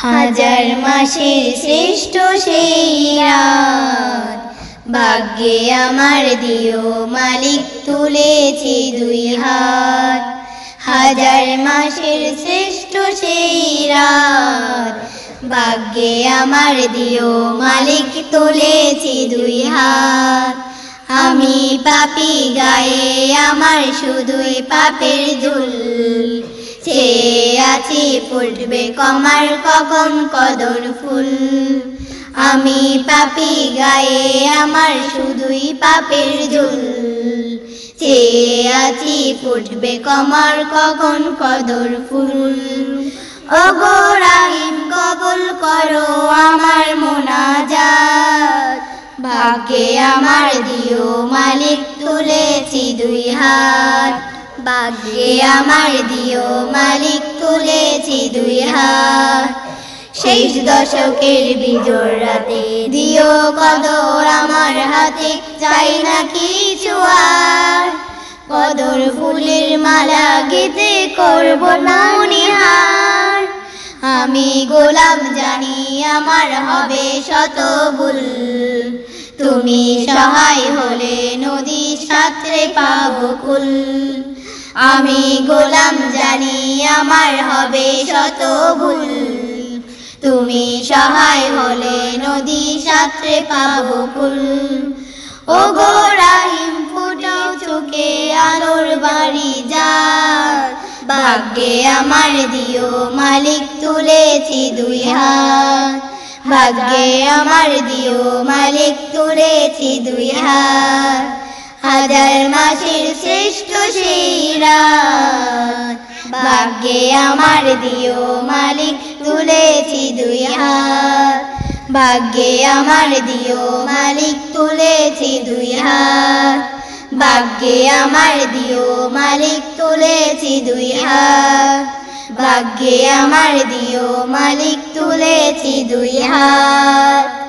হাজার মাসের শ্রেষ্ঠ সেই রাত, ভাগ্যে আমার দিও মালিক তুলেছি দুই হাত। হাজার মাসের শ্রেষ্ঠ সেই রাত, ভাগ্যে আমার দিও মালিক তুলেছি দুই হাত। আমি পাপী গায়ে আমার শুধুই পাপের ধুল, চেয়ে আছি ফুটবে কমার কখন কদর ফুল। আমি পাপী গায়ে আমার শুধুই পাপের ধুল, চেয়ে আছি ফুটবে কমার কখন কদর ফুল। ওগো রাহিম কবুল করো আমার মোনাজাত, ভাগ্যে আমার দিও মালিক তুলেছি দুই হাত। ভাগ্যে আমার দিও মালিক তুলেছি দুই হাত। শেষ দশকের বিজোড় রাতে দিও কদর আমার হাতে, চাই না কিছু আর। কদর ফুলের মালা গেঁথে করব না নিহার। আমি গোলাম জানি আমার হবে শত ভুল, তুমি সহায় হলে নদী সাঁতরে পাবো কুল। আমি গোলাম জানি আমার হবে শত ভুল, তুমি সহায় হলে নদী সাঁতরে পাবো কুল। ওগো রাহিম ফুটাও চোখে আলোর বাড়ি যার, ভাগ্যে আমার দিও মালিক তুলেছি দুই হাত। ভাগ্যে আমার দিও মালিক তুলেছি দুই হাত। হাজার মাসের শ্রেষ্ঠ সেই রাত, ভাগ্যে আমার দিও মালিক তুলেছি দুই হাত। ভাগ্যে আমার দিও মালিক তুলেছি দুই হাত। ভাগ্যে আমার দিও মালিক তুলেছি দুই হাত। ভাগ্যে আমার দিও মালিক তুলেছি দুই হাত।